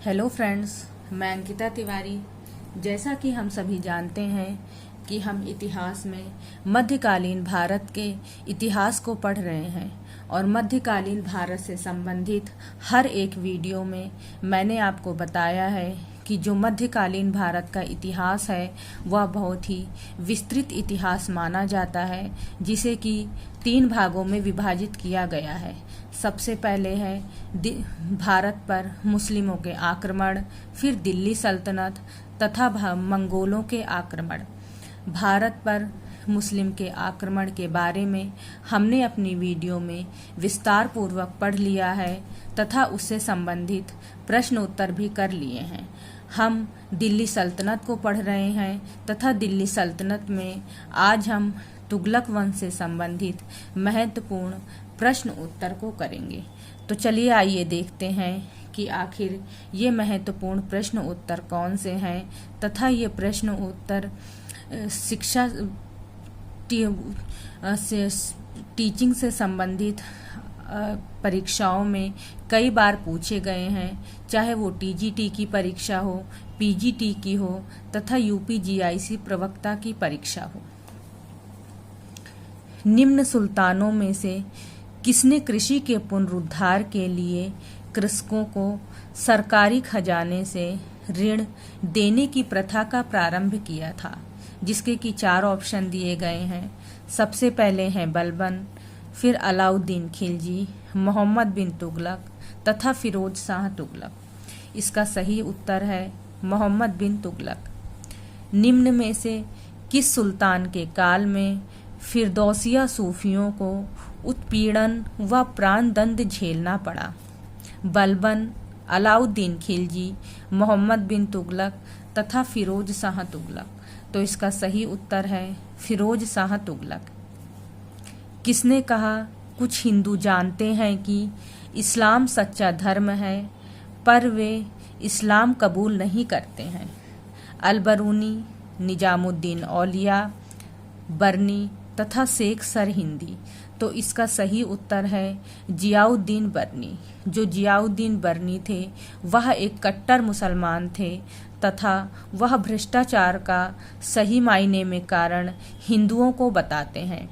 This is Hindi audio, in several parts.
हेलो फ्रेंड्स, मैं अंकिता तिवारी। जैसा कि हम सभी जानते हैं कि हम इतिहास में मध्यकालीन भारत के इतिहास को पढ़ रहे हैं और मध्यकालीन भारत से संबंधित हर एक वीडियो में मैंने आपको बताया है कि जो मध्यकालीन भारत का इतिहास है वह बहुत ही विस्तृत इतिहास माना जाता है, जिसे कि 3 भागों में विभाजित किया गया है। सबसे पहले है भारत पर मुस्लिमों के आक्रमण, फिर दिल्ली सल्तनत तथा मंगोलों के आक्रमण। भारत पर मुस्लिम के आक्रमण के बारे में हमने अपनी वीडियो में विस्तार पूर्वक पढ़ लिया है तथा उससे संबंधित प्रश्न उत्तर भी कर लिए हैं। हम दिल्ली सल्तनत को पढ़ रहे हैं तथा दिल्ली सल्तनत में आज हम तुगलक वंश से संबंधित महत्वपूर्ण प्रश्न उत्तर को करेंगे। तो चलिए आइए देखते हैं कि आखिर ये महत्वपूर्ण प्रश्न उत्तर कौन से हैं तथा ये प्रश्न उत्तर शिक्षा टीचिंग से संबंधित परीक्षाओं में कई बार पूछे गए हैं, चाहे वो टीजीटी की परीक्षा हो, पीजीटी की हो तथा यूपीजीआईसी प्रवक्ता की परीक्षा हो। निम्न सुल्तानों में से किसने कृषि के पुनरुद्धार के लिए कृषकों को सरकारी खजाने से ऋण देने की प्रथा का प्रारंभ किया था, जिसके कि 4 ऑप्शन दिए गए हैं। सबसे पहले हैं बलबन, फिर अलाउद्दीन खिलजी, मोहम्मद बिन तुगलक तथा फिरोज शाह तुगलक। इसका सही उत्तर है मोहम्मद बिन तुगलक। निम्न में से किस सुल्तान के काल में फिरदौसिया सूफियों को उत्पीड़न व प्राणदंड झेलना पड़ा? बलबन, अलाउद्दीन खिलजी, मोहम्मद बिन तुगलक तथा फिरोज शाह तुगलक। तो इसका सही उत्तर है फिरोज शाह तुगलक। किसने कहा कुछ हिंदू जानते हैं कि इस्लाम सच्चा धर्म है पर वे इस्लाम कबूल नहीं करते हैं? अलबरूनी, निजामुद्दीन औलिया, बरनी तथा शेख सरहिंदी। तो इसका सही उत्तर है जियाउद्दीन बरनी। जो जियाउद्दीन बरनी थे वह एक कट्टर मुसलमान थे तथा वह भ्रष्टाचार का सही मायने में कारण हिंदुओं को बताते हैं।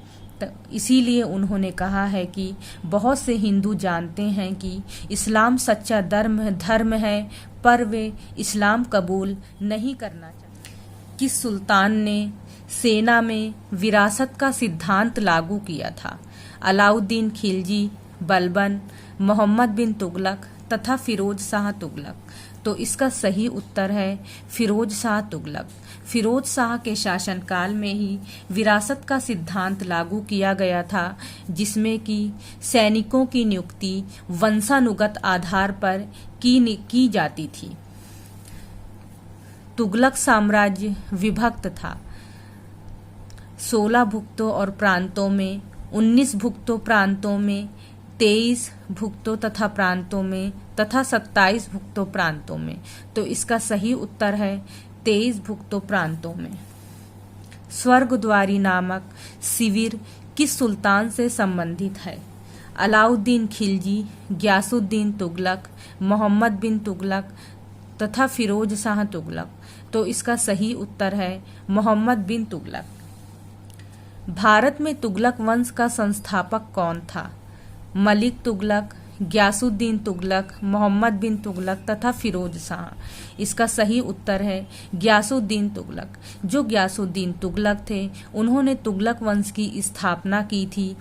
इसीलिए उन्होंने कहा है कि बहुत से हिंदू जानते हैं कि इस्लाम सच्चा धर्म है पर वे इस्लाम कबूल नहीं करना चाहते। किस सुल्तान ने सेना में विरासत का सिद्धांत लागू किया था? अलाउद्दीन खिलजी, बलबन, मोहम्मद बिन तुगलक तथा फिरोज शाह तुगलक। तो इसका सही उत्तर है फिरोज शाह तुगलक। फिरोज शाह के शासनकाल में ही विरासत का सिद्धांत लागू किया गया था, जिसमें कि सैनिकों की नियुक्ति वंशानुगत आधार पर की जाती थी। तुगलक साम्राज्य विभक्त था 16 भुक्तों और प्रांतों में, 19 भुक्तों प्रांतों में, 23 भुक्तों तथा प्रांतों में तथा 27 भुक्तों प्रांतों में। तो इसका सही उत्तर है 23 भुक्तों प्रांतों में। स्वर्गद्वारी नामक शिविर किस सुल्तान से संबंधित है? अलाउद्दीन खिलजी, गयासुद्दीन तुगलक, मोहम्मद बिन तुगलक तथा फिरोज शाह तुगलक। तो इसका सही उत्तर है मोहम्मद बिन तुगलक। भारत में तुगलक वंश का संस्थापक कौन था? मलिक तुगलक, गयासुद्दीन तुगलक, मोहम्मद बिन तुगलक तथा फिरोज शाह। इसका सही उत्तर है गयासुद्दीन तुगलक। जो गयासुद्दीन तुगलक थे उन्होंने तुगलक वंश की स्थापना की थी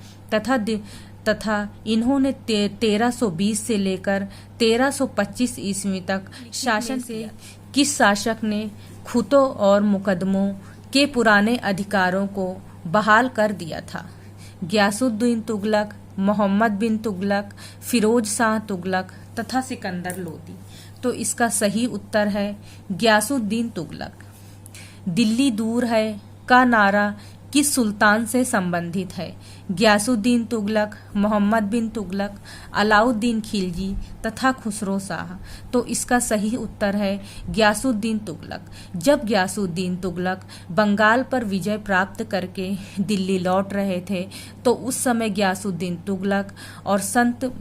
तथा इन्होंने 1320 से लेकर 1325 ईस्वी तक शासन किया। किस शासक ने खुतों और मुकदमों के पुराने अधिकारों को बहाल कर दिया था? गयासुद्दीन तुगलक, मोहम्मद बिन तुगलक, फिरोज शाह तुगलक तथा सिकंदर लोदी। तो इसका सही उत्तर है गयासुद्दीन तुगलक। दिल्ली दूर है का नारा किस सुल्तान से संबंधित है? गयासुद्दीन तुगलक, मोहम्मद बिन तुगलक, अलाउद्दीन खिलजी तथा खुसरो शाह। तो इसका सही उत्तर है गयासुद्दीन तुगलक। जब गयासुद्दीन तुगलक बंगाल पर विजय प्राप्त करके दिल्ली लौट रहे थे तो उस समय गयासुद्दीन तुगलक और संत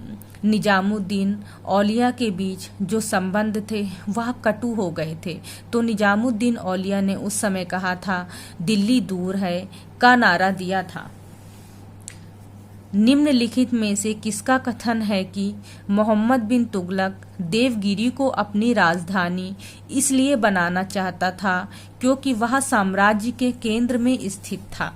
निजामुद्दीन औलिया के बीच जो संबंध थे वह कटु हो गए थे। तो निजामुद्दीन औलिया ने उस समय कहा था, दिल्ली दूर है का नारा दिया था। निम्नलिखित में से किसका कथन है कि मोहम्मद बिन तुगलक देवगिरी को अपनी राजधानी इसलिए बनाना चाहता था क्योंकि वह साम्राज्य के केंद्र में स्थित था?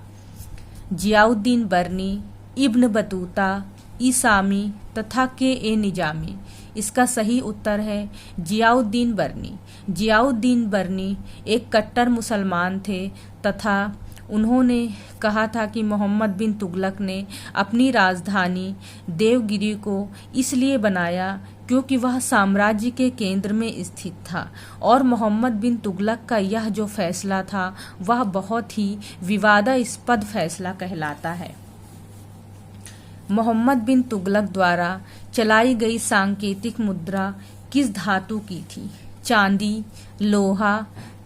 जियाउद्दीन बर्नी, इब्न बतूता, ईसामी तथा के निजामी। इसका सही उत्तर है जियाउद्दीन बर्नी। जियाउद्दीन बर्नी एक कट्टर मुसलमान थे तथा उन्होंने कहा था कि मोहम्मद बिन तुगलक ने अपनी राजधानी देवगिरी को इसलिए बनाया क्योंकि वह साम्राज्य के केंद्र में स्थित था और मोहम्मद बिन तुगलक का यह जो फैसला था वह बहुत ही विवादास्पद फैसला कहलाता है। मोहम्मद बिन तुगलक द्वारा चलाई गई सांकेतिक मुद्रा किस धातु की थी? चांदी, लोहा,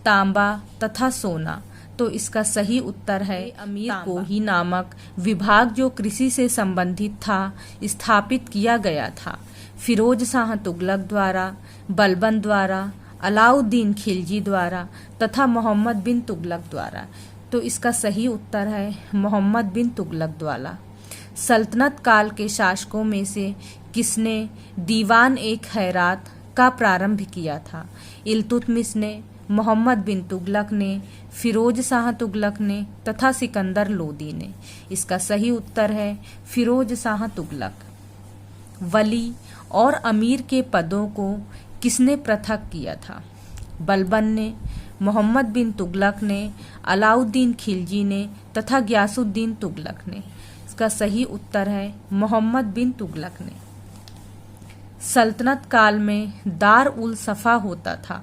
तांबा तथा सोना। तो इसका सही उत्तर है अमीर कोही नामक विभाग जो कृषि से संबंधित था स्थापित किया गया था फिरोज शाह तुगलक द्वारा, बलबन द्वारा, अलाउद्दीन खिलजी द्वारा तथा मोहम्मद बिन तुगलक द्वारा। तो इसका सही उत्तर है मोहम्मद बिन तुगलक द्वारा। सल्तनत काल के शासकों में से किसने दीवान ए खैरात का प्रारंभ किया था? इल्तुतमिश ने, मोहम्मद बिन तुगलक ने, फिरोज शाह तुगलक ने तथा सिकंदर लोदी ने। इसका सही उत्तर है फिरोज शाह तुगलक। वली और अमीर के पदों को किसने पृथक किया था? बलबन ने, मोहम्मद बिन तुगलक ने, अलाउद्दीन खिलजी ने तथा गयासुद्दीन तुगलक ने। इसका सही उत्तर है मोहम्मद बिन तुगलक ने। सल्तनत काल में दार उल सफा होता था,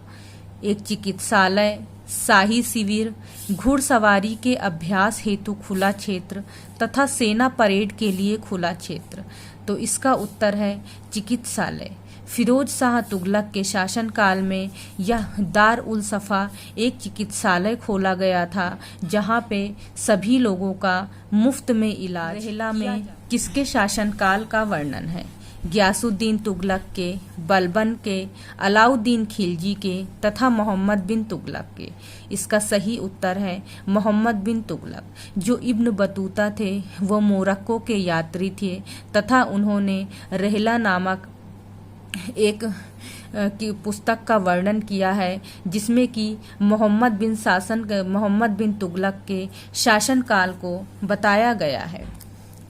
एक चिकित्सालय, शाही शिविर, घुड़सवारी के अभ्यास हेतु खुला क्षेत्र तथा सेना परेड के लिए खुला क्षेत्र। तो इसका उत्तर है चिकित्सालय। फिरोज शाह तुगलक के शासनकाल में यह दार उल सफा एक चिकित्सालय खोला गया था जहां पे सभी लोगों का मुफ्त में इलाज। रहला में किसके शासनकाल का वर्णन है? गयासुद्दीन तुगलक के, बलबन के, अलाउद्दीन खिलजी के तथा मोहम्मद बिन तुगलक के। इसका सही उत्तर है मोहम्मद बिन तुगलक। जो इब्न बतूता थे वो मोरक्को के यात्री थे तथा उन्होंने रहला नामक एक की पुस्तक का वर्णन किया है जिसमें कि मोहम्मद बिन तुगलक के शासनकाल को बताया गया है।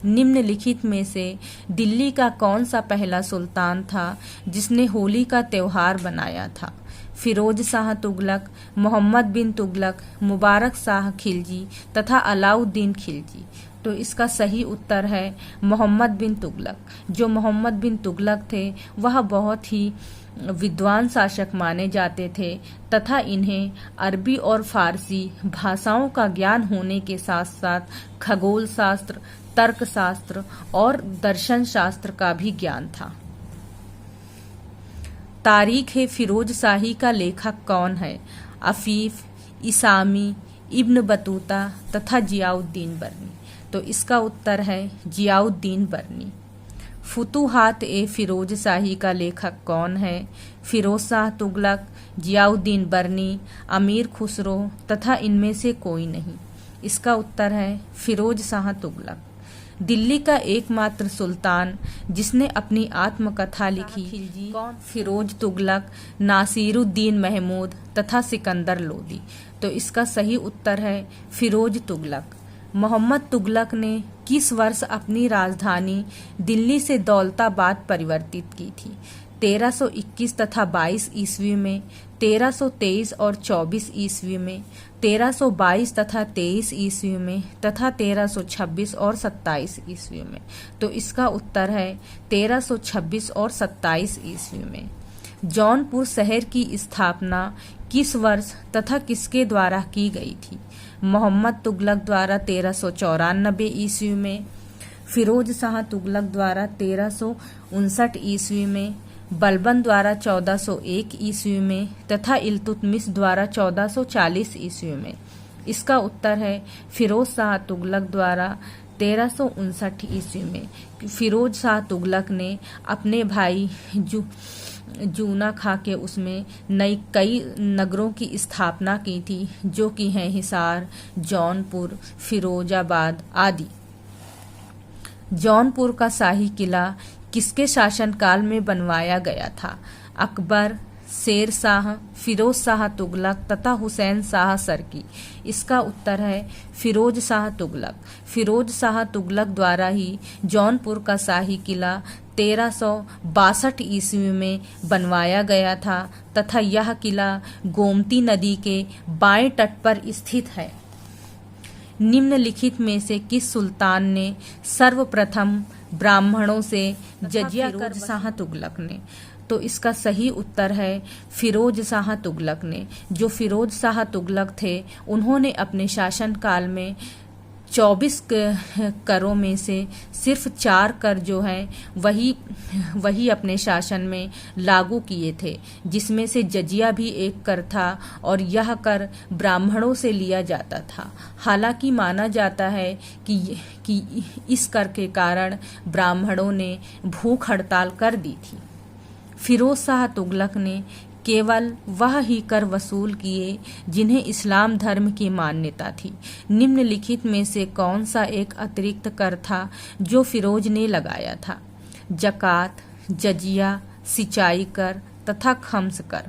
निम्नलिखित में से दिल्ली का कौन सा पहला सुल्तान था जिसने होली का त्योहार बनाया था? फिरोज शाह तुगलक, मोहम्मद बिन तुगलक, मुबारक शाह खिलजी तथा अलाउद्दीन खिलजी। तो इसका सही उत्तर है मोहम्मद बिन तुगलक। जो मोहम्मद बिन तुगलक थे वह बहुत ही विद्वान शासक माने जाते थे तथा इन्हें अरबी और फारसी भाषाओं का ज्ञान होने के साथ साथ खगोल शास्त्र, तर्कशास्त्र और दर्शन शास्त्र का भी ज्ञान था। तारीख फिरोज शाही का लेखक कौन है? अफीफ, इसामी, इब्न बतूता तथा जियाउद्दीन बर्नी। तो इसका उत्तर है जियाउद्दीन बर्नी। फुतुहात फिरोज शाही का लेखक कौन है? फिरोज शाह तुगलक, जियाउद्दीन बर्नी, अमीर खुसरो तथा इनमें से कोई नहीं। इसका उत्तर है फिरोज शाह तुगलक। दिल्ली का एकमात्र सुल्तान जिसने अपनी आत्मकथा लिखी कौन? फिरोज तुगलक, नासिरुद्दीन महमूद तथा सिकंदर लोदी। तो इसका सही उत्तर है फिरोज तुगलक। मोहम्मद तुगलक ने किस वर्ष अपनी राजधानी दिल्ली से दौलताबाद परिवर्तित की थी? 1321 तथा 22 ईस्वी में, 1323 और 24 ईस्वी में, 1322 तथा 23 ईस्वी में तथा 1326 और 27 ईस्वी में। तो इसका उत्तर है 1326 और 27 ईस्वी में। जौनपुर शहर की स्थापना किस वर्ष तथा किसके द्वारा की गई थी? मोहम्मद तुगलक द्वारा 1394 ईस्वी में, फिरोज शाह तुगलक द्वारा 1359 ईस्वी में, बलबन द्वारा 1401 ईस्वी में तथा इल्तुतमिश द्वारा 1440 ईस्वी में। इसका उत्तर है फिरोज शाह तुगलक द्वारा 1359 ईस्वी में फिरोज शाह तुगलक ने अपने भाई जूना खा के उसमें कई नगरों की स्थापना की थी, जो कि हैं हिसार, जौनपुर, फिरोजाबाद आदि। जौनपुर का शाही किला किसके शासनकाल में बनवाया गया था? अकबर, शेर शाह, फिरोज शाह तुगलक तथा हुसैन शाह सरकी। इसका उत्तर है फिरोज शाह तुगलक। फिरोज शाह तुगलक द्वारा ही जौनपुर का शाही किला 1362 ईस्वी में बनवाया गया था तथा यह किला गोमती नदी के बाएं तट पर स्थित है। निम्नलिखित में से किस सुल्तान ने सर्वप्रथम ब्राह्मणों से जजिया कर? फिरोज शाह तुगलक ने। तो इसका सही उत्तर है फिरोज शाह तुगलक ने। जो फिरोज शाह तुगलक थे, उन्होंने अपने शासनकाल में 24 करों में से सिर्फ 4 कर जो हैं वही अपने शासन में लागू किए थे, जिसमें से जजिया भी एक कर था और यह कर ब्राह्मणों से लिया जाता था। हालांकि माना जाता है कि इस कर के कारण ब्राह्मणों ने भूख हड़ताल कर दी थी। फिरोज शाह तुगलक ने केवल वह ही कर वसूल किए जिन्हें इस्लाम धर्म की मान्यता थी। निम्नलिखित में से कौन सा एक अतिरिक्त कर था जो फिरोज ने लगाया था? जकात, जजिया, सिंचाई कर तथा खम्स कर।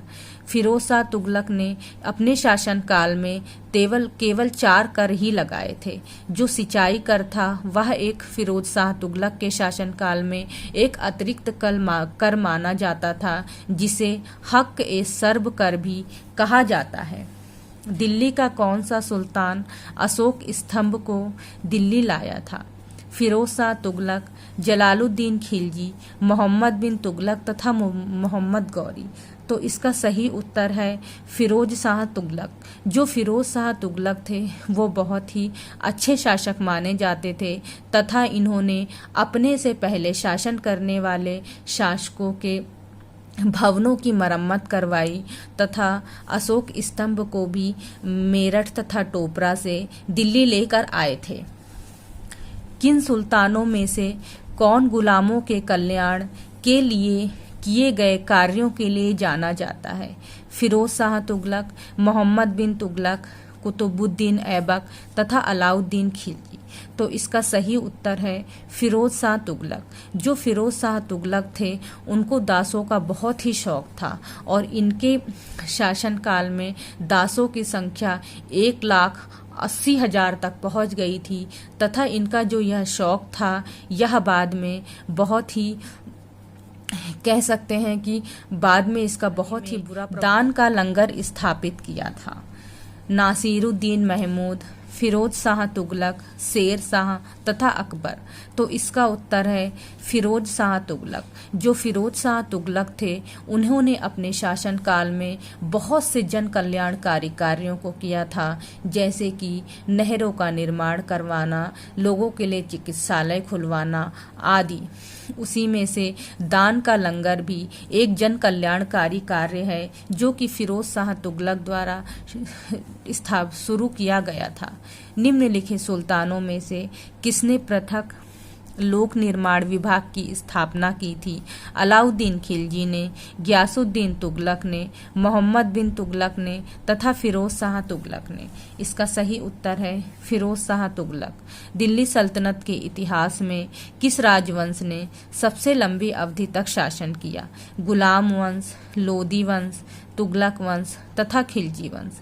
फिरोज शाह तुगलक ने अपने शासनकाल में केवल 4 कर ही लगाए थे। जो सिंचाई कर था वह एक फिरोज शाह तुगलक के शासनकाल में एक अतिरिक्त कर माना जाता था, जिसे हक ए सर्ब कर भी कहा जाता है। दिल्ली का कौन सा सुल्तान अशोक स्तंभ को दिल्ली लाया था? फिरोज शाह तुगलक, जलालुद्दीन खिलजी, मोहम्मद बिन तुगलक तथा मोहम्मद गौरी। तो इसका सही उत्तर है फिरोज शाह तुगलक। जो फिरोज शाह तुगलक थे वो बहुत ही अच्छे शासक माने जाते थे तथा इन्होंने अपने से पहले शासन करने वाले शासकों के भवनों की मरम्मत करवाई तथा अशोक स्तंभ को भी मेरठ तथा टोपरा से दिल्ली लेकर आए थे। किन सुल्तानों में से कौन गुलामों के कल्याण के लिए किए गए कार्यों के लिए जाना जाता है? फिरोज शाह तुगलक, मोहम्मद बिन तुगलक, कुतुबुद्दीन ऐबक तथा अलाउद्दीन खिलजी। तो इसका सही उत्तर है फिरोज शाह तुगलक। जो फिरोज शाह तुगलक थे, उनको दासों का बहुत ही शौक था और इनके शासनकाल में दासों की संख्या 1,80,000 तक पहुंच गई थी तथा इनका जो यह शौक था यह बाद में बहुत ही कह सकते हैं कि बाद में इसका बहुत ही बुरा दान का लंगर स्थापित किया था। नासिरुद्दीन महमूद, फिरोज शाह तुगलक, शेर शाह तथा अकबर। तो इसका उत्तर है फिरोज शाह तुगलक। जो फिरोज शाह तुगलक थे, उन्होंने अपने शासनकाल में बहुत से जन कल्याणकारी कार्यों को किया था, जैसे कि नहरों का निर्माण करवाना, लोगों के लिए चिकित्सालय खुलवाना आदि। उसी में से दान का लंगर भी एक जन कल्याणकारी कार्य है जो कि फिरोज शाह तुगलक द्वारा शुरू किया गया था। निम्नलिखित सुल्तानों में से किसने पृथक लोक निर्माण विभाग की स्थापना की थी? अलाउद्दीन खिलजी ने, गियासुद्दीन तुगलक ने, मोहम्मद बिन तुगलक ने तथा फिरोज शाह तुगलक ने। इसका सही उत्तर है फिरोज शाह तुगलक। दिल्ली सल्तनत के इतिहास में किस राजवंश ने सबसे लंबी अवधि तक शासन किया? गुलाम वंश, लोदी वंश, तुगलक वंश तथा खिलजी वंश।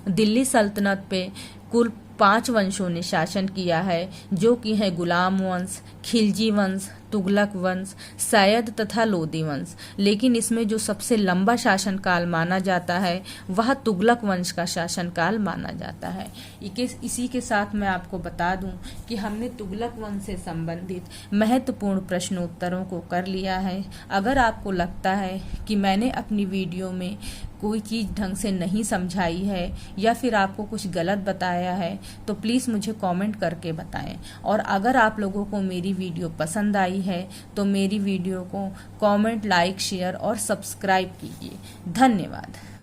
दिल्ली सल्तनत पे कुल 5 वंशों ने शासन किया है, जो कि है गुलाम वंश, खिलजी वंश, तुगलक वंश, सैयद तथा लोदी वंश। लेकिन इसमें जो सबसे लंबा शासनकाल माना जाता है वह तुगलक वंश का शासनकाल माना जाता है। इसी के साथ मैं आपको बता दूं कि हमने तुगलक वंश से संबंधित महत्वपूर्ण प्रश्नोत्तरों को कर लिया है। अगर आपको लगता है कि मैंने अपनी वीडियो में कोई चीज़ ढंग से नहीं समझाई है या फिर आपको कुछ गलत बताया है तो प्लीज़ मुझे कमेंट करके बताएं। और अगर आप लोगों को मेरी वीडियो पसंद आई है तो मेरी वीडियो को कमेंट, लाइक, शेयर और सब्सक्राइब कीजिए। धन्यवाद।